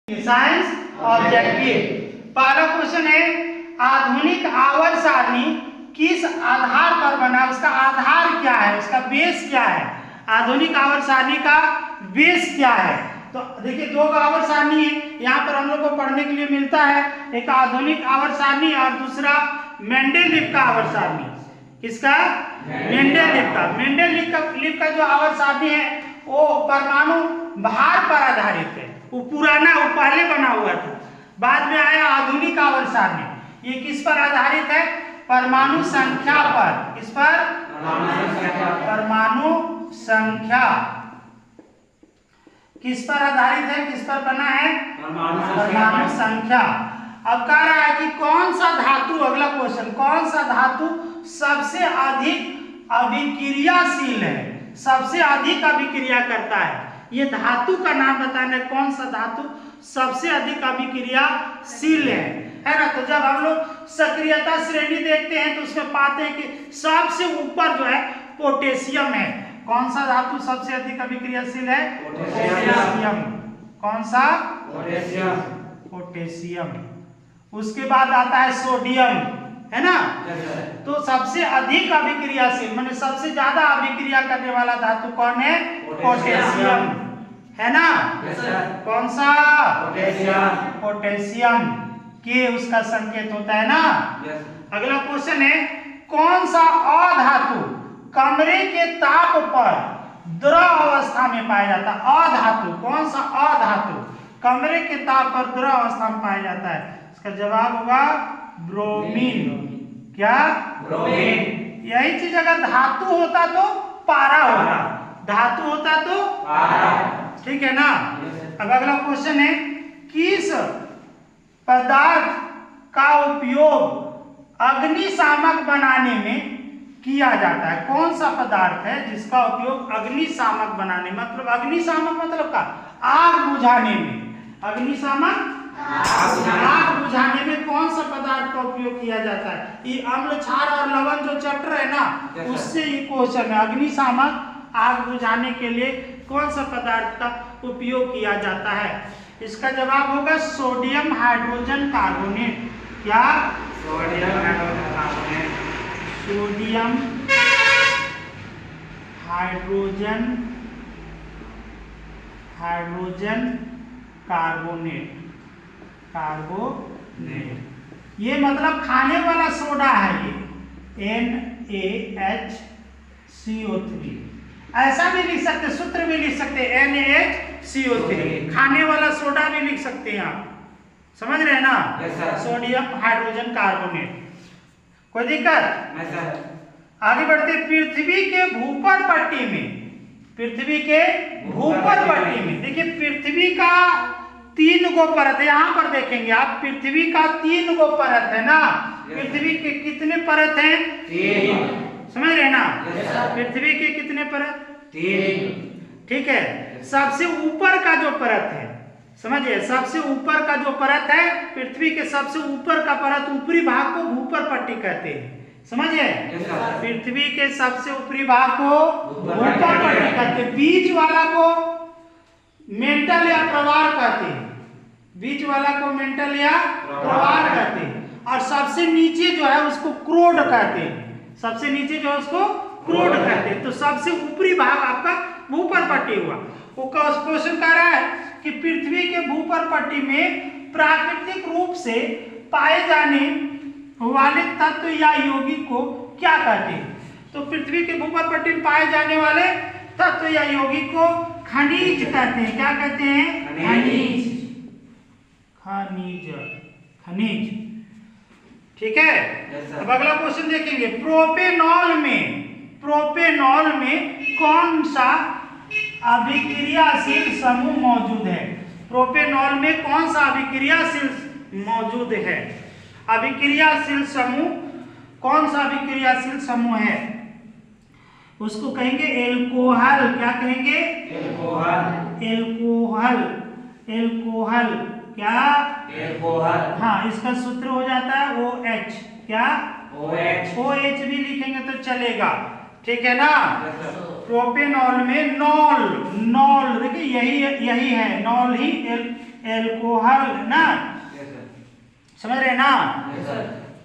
Science objective. पहला question है आधुनिक आवर्त सारणी किस आधार पर बना, उसका आधार क्या है, उसका बेस क्या है। आधुनिक आवर्त सारणी का बेस क्या है। तो देखिए दो आवर्त सारणी है यहाँ पर हम लोग को पढ़ने के लिए मिलता है, एक आधुनिक आवर्त सारणी और दूसरा मेंडेलीव का आवर्त सारणी। किसका? मेंडेलीव का जो आवर्त सारणी है वो परमाणु भार पर आधारित है। वो पुराना, वो पहले बना हुआ था, बाद में आया आधुनिक आवर्त सारणी। ये किस पर आधारित है? परमाणु संख्या पर। किस पर? परमाणु संख्या। किस पर आधारित है, किस पर बना है? परमाणु संख्या। अब कह रहा है कि कौन सा धातु, अगला क्वेश्चन, कौन सा धातु सबसे अधिक अभिक्रियाशील है, सबसे अधिक अभिक्रिया करता है। ये धातु का नाम बताना है, कौन सा धातु सबसे अधिक अभिक्रियाशील है ना। तो जब हम लोग सक्रियता श्रेणी देखते हैं तो उसमें पाते हैं कि सबसे ऊपर जो है पोटेशियम है। कौन सा धातु सबसे अधिक अभिक्रियाशील है? पोटेशियम। कौन सा? पोटेशियम। उसके बाद आता है सोडियम, है ना। तो सबसे अधिक अभिक्रियाशील माने सबसे ज्यादा अभिक्रिया करने वाला धातु कौन है? पोटेशियम, है ना। कौन सा? पोटेशियम के उसका संकेत होता है ना। अगला क्वेश्चन है कौन सा अधातु कमरे के ताप पर द्रव अवस्था में पाया जाता है? अधातु, कौन सा अधातु कमरे के ताप पर द्रव अवस्था में पाया जाता है? इसका जवाब होगा ब्रोमीन। क्या? ब्रोमीन। यही चीज अगर धातु होता तो पारा होगा, धातु होता तो पारा। ठीक है ना। अब अगला क्वेश्चन है किस पदार्थ का उपयोग अग्निशामक बनाने में किया जाता है? कौन सा पदार्थ है जिसका उपयोग अग्निशामक बनाने, मतलब अग्निशामक मतलब का आग बुझाने में, अग्निशामक आग बुझाने में कौन सा पदार्थ का उपयोग किया जाता है? ये अम्ल, क्षार और लवण जो चैप्टर है ना, उससे ये क्वेश्चन है। अग्निशामक आग बुझाने के लिए कौन सा पदार्थ का उपयोग किया जाता है? इसका जवाब होगा सोडियम हाइड्रोजन कार्बोनेट। क्या? Sodium hydrogen carbonate. Sodium hydrogen carbonate. ये मतलब खाने वाला सोडा है ये, NaHCO3। ऐसा भी लिख सकते, सूत्र भी लिख सकते NaHCO3, खाने वाला सोडा भी लिख सकते हैं आप, समझ रहे हैं ना। Sodium hydrogen carbonate. कोई दिक्कत? आगे बढ़ते पृथ्वी के भूपर पट्टी में, पृथ्वी के भूपर पट्टी में देखिए पृथ्वी का 3 गो परत है। यहाँ पर देखेंगे आप, पृथ्वी का 3 गो परत है ना। पृथ्वी के कितने परत हैं? 3। समझ रहे ना। पृथ्वी के कितने परत? 3। ठीक है। सबसे ऊपर का जो परत है, समझिए, सबसे ऊपर का जो परत है, पृथ्वी के सबसे ऊपर का परत, ऊपरी भाग को भूपर पट्टी कहते हैं, समझिए। पृथ्वी के सबसे ऊपरी भाग को भूपर पट्टी कहते हैं। बीच वाला को मेंटल या प्रवार कहते हैं, बीच वाला को मेंटल या प्रवार कहते हैं। और सबसे नीचे जो है उसको क्रोड कहते हैं, सबसे नीचे जो है उसको क्रोड कहते हैं। तो सबसे ऊपरी भाग आपका भूपर पट्टी हुआ। वो क्वेश्चन कह रहा है कि पृथ्वी के भूपर पट्टी में प्राकृतिक रूप से पाए जाने वाले तत्व या यौगिक को क्या कहते हैं? तो पृथ्वी के भूपर पट्टी में पाए जाने वाले तत्व या यौगिक को खनिज कहते हैं। क्या कहते हैं? खनिज। खनिज। ठीक है। अब अगला क्वेश्चन देखेंगे प्रोपेनॉल में कौन सा अभिक्रियाशील समूह मौजूद है? प्रोपेनॉल में कौन सा अभिक्रियाशील मौजूद है? अभिक्रियाशील समूह, कौन सा अभिक्रियाशील समूह है? उसको कहेंगे एल्कोहल। क्या कहेंगे? एल्कोहल। क्या? एल्कोहल। हाँ, इसका सूत्र हो जाता है OH। क्या? OH भी लिखेंगे तो चलेगा, ठीक है ना। प्रोपेनॉल में नॉल देखिए यही है, नॉल ही एल्कोहल ना, समझ रहे ना।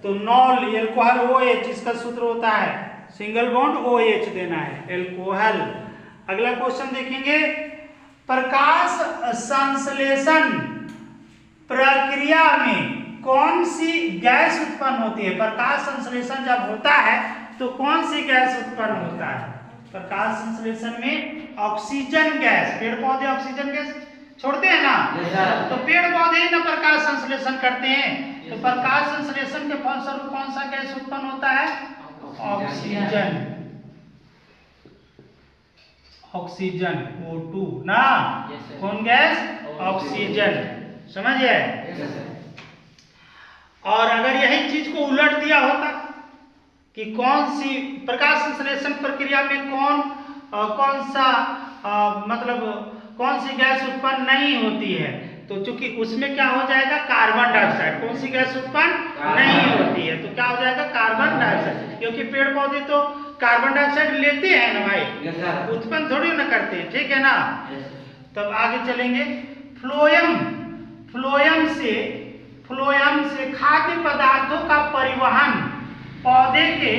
तो नॉल एल्कोहल OH, इसका सूत्र होता है सिंगल बॉन्ड OH देना है, एल्कोहल। अगला क्वेश्चन देखेंगे, प्रकाश संश्लेषण प्रक्रिया में कौन सी गैस उत्पन्न होती है? प्रकाश संश्लेषण जब होता है तो कौन सी गैस उत्पन्न होता है? प्रकाश संश्लेषण में ऑक्सीजन गैस, पेड़ पौधे ऑक्सीजन गैस छोड़ते हैं ना, तो पेड़ पौधे ही ना प्रकाश संश्लेषण करते हैं। तो प्रकाश संश्लेषण के फलस्वरूप कौन सा गैस उत्पन्न होता है? ऑक्सीजन, ऑक्सीजन O2 ना, कौन गैस? ऑक्सीजन, समझिए। और अगर यही चीज को उलट दिया होता कि कौन सी प्रकाश संश्लेषण प्रक्रिया में कौन सा मतलब कौन सी गैस उत्पन्न नहीं होती है, तो चूंकि उसमें क्या हो जाएगा? Carbon dioxide. कौन सी गैस उत्पन्न नहीं होती है तो क्या हो जाएगा? कार्बन डाइऑक्साइड, क्योंकि पेड़ पौधे तो कार्बन डाइऑक्साइड लेते हैं ना भाई, उत्पन्न थोड़ी ना करते हैं, ठीक है ना। तब आगे चलेंगे, फ्लोएम से खाद्य पदार्थों का परिवहन पौधे के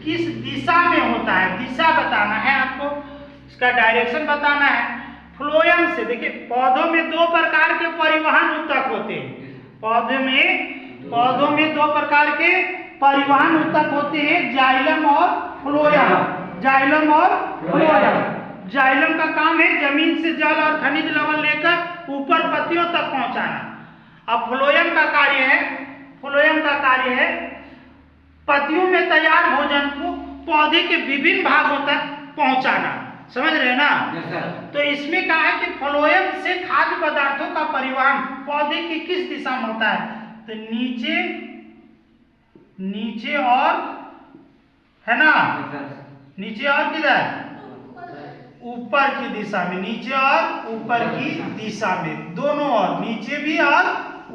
किस दिशा में होता है? दिशा बताना है आपको, इसका डायरेक्शन बताना है। फ्लोएम से, देखिए पौधों में दो प्रकार के परिवहन ऊतक होते हैं, पौधों में दो प्रकार के परिवहन ऊतक होते हैं, जाइलम और फ्लोएम। जाइलम और फ्लोएम, जाइलम का काम है जमीन से जल और खनिज लवण लेकर ऊपर पत्तियों तक पहुंचाना। अब फ्लोएम का कार्य है पत्तियों में तैयार भोजन को पौधे के विभिन्न भागों तक पहुंचाना, समझ रहे ना। तो इसमें कहा है कि फ्लोएम से खाद्य पदार्थों का परिवहन पौधे की किस दिशा में होता है? तो नीचे और, है ना, नीचे और किधर? ऊपर की दिशा में, नीचे और ऊपर की दिशा में, दोनों और, नीचे भी और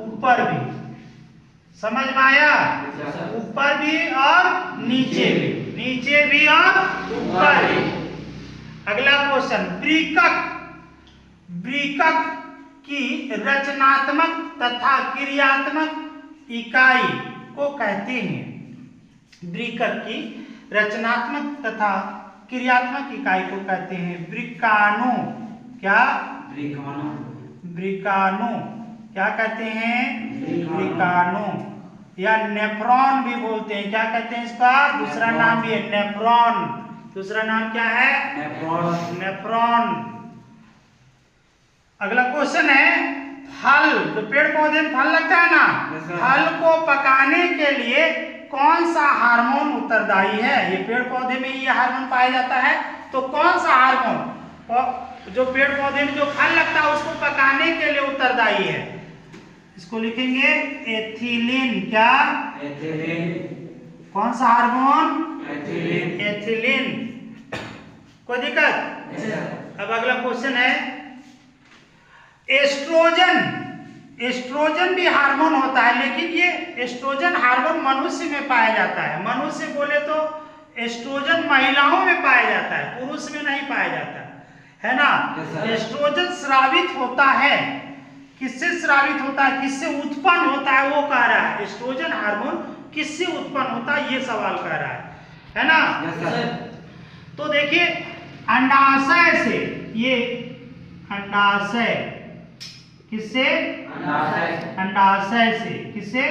ऊपर भी, समझ में आया? ऊपर भी और नीचे भी और ऊपर भी। अगला क्वेश्चन, वृक्क की रचनात्मक तथा क्रियात्मक इकाई को कहते हैं? वृक्क की रचनात्मक तथा क्रियात्मक इकाई को कहते हैं वृक्काणु। क्या? वृक्काणु क्या कहते हैं? वृक्काणु, या नेफ्रॉन भी बोलते हैं। क्या कहते हैं इसका? दूसरा नाम भी है नेफ्रॉन। दूसरा नाम क्या है? नेफ्रॉन। अगला क्वेश्चन है, फल, जो पेड़ पौधे में फल लगता है ना, फल को पकाने के लिए कौन सा हार्मोन उत्तरदायी है? ये पेड़ पौधे में ये हार्मोन पाया जाता है, तो कौन सा हार्मोन जो पेड़ पौधे में जो फल लगता है उसको पकाने के लिए उत्तरदायी है? इसको लिखेंगे एथिलीन। क्या? एथिलीन। कौन सा हार्मोन? एथिलीन। कोई दिक्कत? अब अगला क्वेश्चन है, एस्ट्रोजन भी हार्मोन होता है, लेकिन ये एस्ट्रोजन हार्मोन मनुष्य में पाया जाता है। मनुष्य बोले तो एस्ट्रोजन महिलाओं में पाया जाता है, पुरुष में नहीं पाया जाता है ना। एस्ट्रोजन स्रावित होता है, किससे स्रावित होता है, किससे उत्पन्न होता है, वो कह रहा है। एस्ट्रोजन हार्मोन किससे उत्पन्न होता है, ये सवाल कर रहा है ना। तो देखिए अंडाशय से, ये अंडाशय किससे? अंडाशय से। किससे?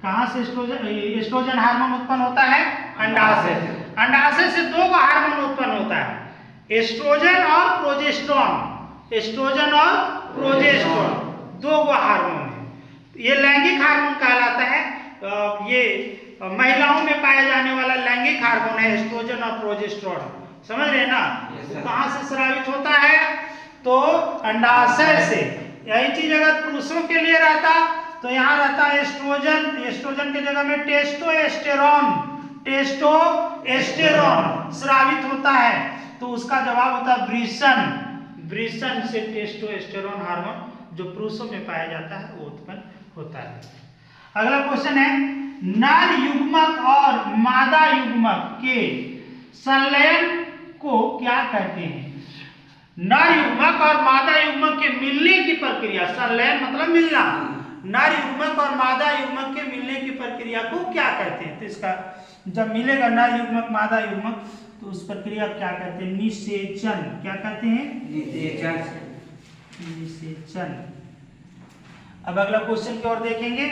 कहां से एस्ट्रोजन हार्मोन उत्पन्न होता है? अंडाशय से। अंडाशय से दो हार्मोन उत्पन्न होता है, एस्ट्रोजन और प्रोजेस्टेरोन। एस्ट्रोजन और प्रोजेस्टेरोन दो हार्मोन है। ये लैंगिक हार्मोन कहलाता है। ये महिलाओं में पाया जाने वाला लैंगिक हार्मोन है एस्ट्रोजन और प्रोजेस्टेरोन, समझ रहे ना। तो कहां से स्रावित होता है? तो अंडाशय से। यही चीज अगर पुरुषों के लिए रहता तो यहाँ रहता एस्ट्रोजन, एस्ट्रोजन की जगह में टेस्टोस्टेरोन। टेस्टोस्टेरोन स्रावित होता है, तो उसका जवाब होता है वृषण। वृषण से टेस्टोस्टेरोन हार्मोन जो पुरुषों में पाया जाता है वो उत्पन्न होता है। अगला क्वेश्चन है, नर युग्मक और मादा युग्मक के संलयन को क्या कहते हैं? नर युग्मक और मादा युग्मक के मिलने की प्रक्रिया, संलयन मतलब मिलना, नर युग्मक और मादा युग्मक के मिलने की प्रक्रिया को क्या कहते हैं? तो इसका जब मिलेगा नर युग्मक मादा युग्मक तो उस प्रक्रिया क्या कहते हैं? निषेचन। क्या कहते हैं? निषेचन। अब अगला क्वेश्चन की ओर देखेंगे।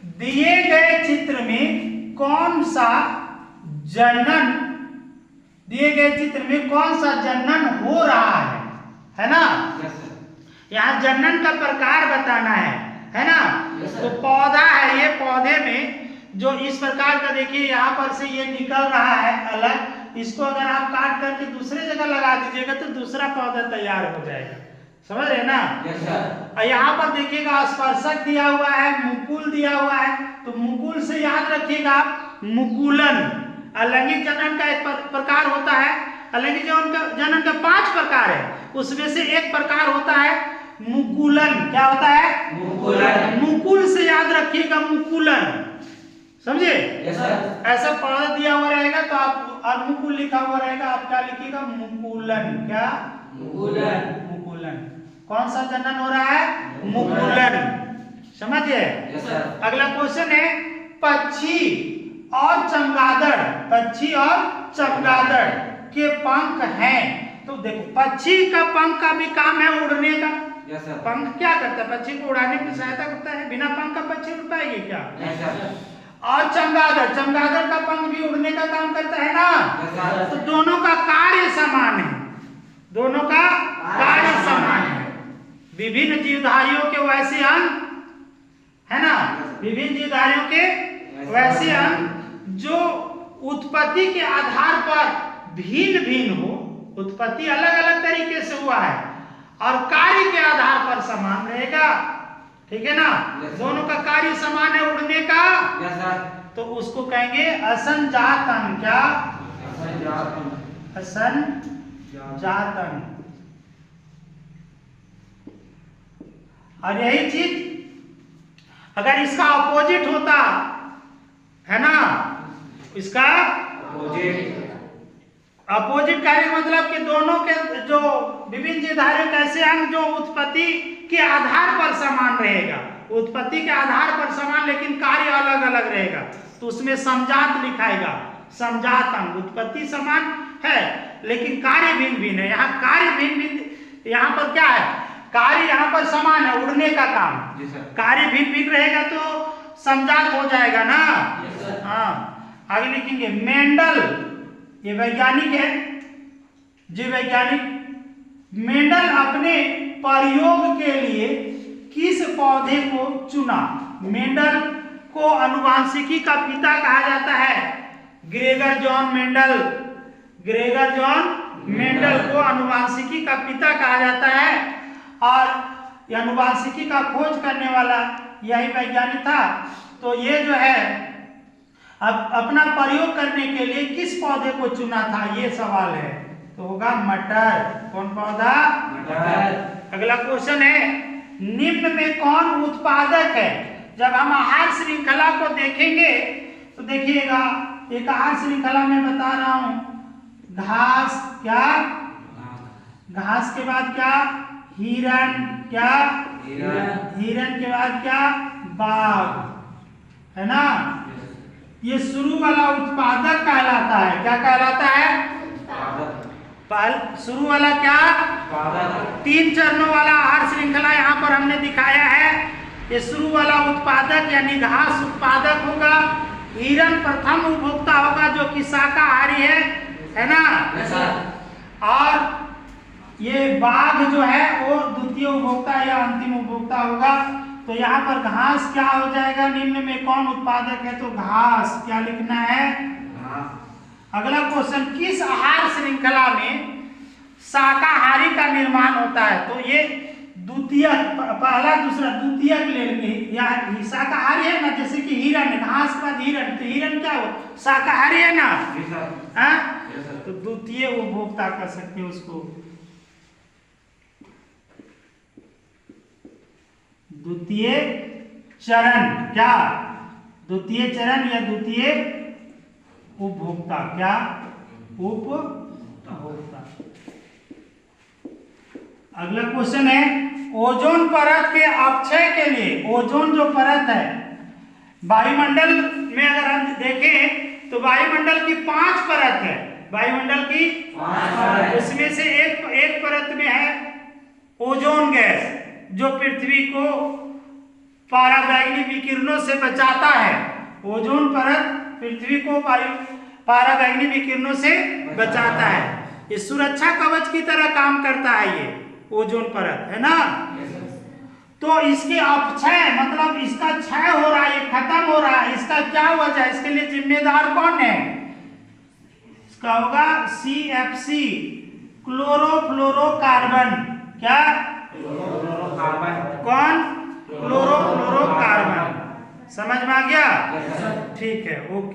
दिए गए चित्र में कौन सा जनन, दिए गए चित्र में कौन सा जनन हो रहा है ना? यहाँ जनन का प्रकार बताना है ना? तो पौधा है, ये पौधे में जो इस प्रकार का देखिए यहाँ पर से ये निकल रहा है अलग, इसको अगर आप काट करके दूसरे जगह लगा दीजिएगा तो दूसरा पौधा तैयार हो जाएगा। समझ रहे ना? और यहाँ पर देखिएगा स्पर्शक दिया हुआ है, मुकुल दिया हुआ है, तो मुकुल से याद रखिएगा मुकुलन। अलैंगिक जनन का एक प्रकार होता है, अलैंगिक जनन का 5 प्रकार है, उसमें से एक प्रकार होता है मुकुलन। क्या होता है? मुकुलन। मुकुल से याद रखिएगा मुकुलन, समझे? ऐसा पौधा दिया हुआ रहेगा तो आप अनुकूल लिखा हुआ रहेगा, आप क्या लिखिएगा? मुकुलन। क्या? मुकुलन। मुकुलन। कौन सा जनन हो रहा है? मुकुलन। समझिए? अगला क्वेश्चन है पक्षी और चमगादड़, पक्षी और चमगादड़ के पंख हैं। तो देखो पक्षी का पंख का भी काम है उड़ने का। पंख क्या करता है? पक्षी को उड़ाने की सहायता करता है। बिना पंख का पक्षी उड़ पाएगी क्या? और चमगादड़, चमगादड़ का पंख भी उड़ने का काम करता है ना? तो दोनों का कार्य समान है, दोनों का कार्य समान है। विभिन्न जीवधारियों के वैसे अंग है ना, विभिन्न जीवधारियों के वैसे अंग जो उत्पत्ति के आधार पर भिन्न भिन्न हो, उत्पत्ति अलग अलग तरीके से हुआ है और कार्य के आधार पर समान रहेगा। ठीक है ना? दोनों का कार्य समान है उड़ने का, तो उसको कहेंगे असंजातन। क्या? असंजातन। और यही चीज अगर इसका अपोजिट होता है ना, इसका अपोजिट कार्य मतलब कि दोनों के जो विभिन्न जीवधारियों के ऐसे अंग जो उत्पत्ति के आधार पर समान रहेगा, उत्पत्ति के आधार पर समान लेकिन कार्य अलग अलग रहेगा, तो उसमें समजात लिखाएगा। समजात अंग, उत्पत्ति समान है लेकिन कार्य भिन्न भिन्न है। यहाँ कार्य भिन्न भिन्न, यहाँ पर क्या है? कार्य यहाँ पर समान है, उड़ने का काम। कार्य भिन्न भिन्न रहेगा तो समजात हो जाएगा ना। हाँ, आगे लिखेंगे मेंडल, ये वैज्ञानिक है, जीव वैज्ञानिक। मेंडल अपने प्रयोग के लिए किस पौधे को चुना? मेंडल को आनुवांशिकी का पिता कहा जाता है। Gregor John Mendel, Gregor John Mendel को आनुवांशिकी का पिता कहा जाता है और आनुवांशिकी का खोज करने वाला यही वैज्ञानिक था। तो ये जो है अब अपना प्रयोग करने के लिए किस पौधे को चुना था, ये सवाल है। तो होगा मटर। कौन पौधा? मटर। अगला क्वेश्चन है निम्न में कौन उत्पादक है? जब हम आहार श्रृंखला को देखेंगे तो देखिएगा, एक आहार श्रृंखला में बता रहा हूं, घास, क्या? घास के बाद क्या? हिरण, क्या? हिरण के बाद क्या? बाघ, है ना? ये शुरू वाला उत्पादक कहलाता है। क्या कहलाता है? शुरू वाला क्या? 3 चरणों वाला आहार श्रृंखला यहाँ पर हमने दिखाया है। ये शुरू वाला उत्पादक यानी घास उत्पादक होगा, हिरण प्रथम उपभोक्ता होगा जो कि शाकाहारी है ना? और ये बाघ जो है वो द्वितीय उपभोक्ता या अंतिम उपभोक्ता होगा। तो यहाँ पर घास क्या हो जाएगा? निम्न में कौन उत्पादक है? तो घास। क्या लिखना है? अगला क्वेश्चन, किस आहार श्रृंखला में शाकाहारी का निर्माण होता है? तो ये द्वितीयक, पहला दूसरा द्वितीयक ले लेंगे। या शाकाहारी है ना, जैसे कि हिरण, घास के बाद हिरण, तो हिरण क्या हो? शाकाहारी है ना? तो द्वितीय उपभोक्ता कर सकते हैं उसको। द्वितीय चरण, क्या? द्वितीय चरण या द्वितीय उपभोक्ता, क्या? उपभोक्ता। अगला क्वेश्चन है, ओजोन परत के अपक्षय के लिए, ओजोन जो परत है वायुमंडल में अगर हम देखें तो वायुमंडल की 5 परत है, वायुमंडल की 5 परत, उसमें से एक परत में है ओजोन गैस जो पृथ्वी को पराबैंगनी विकिरणों से बचाता है। ओजोन परत पृथ्वी को पराबैंगनी विकिरणों से बचाता है, ये सुरक्षा कवच की तरह काम करता है ये ओजोन परत, है ना। तो इसके अपक्षय मतलब इसका क्षय हो रहा है, ये खत्म हो रहा है, इसका क्या वजह, इसके लिए जिम्मेदार कौन है? इसका होगा CFC, क्लोरोफ्लोरोकार्बन। क्या? कौन? क्लोरोफ्लोरोकार्बन। समझ में आ गया? ठीक है, ओके।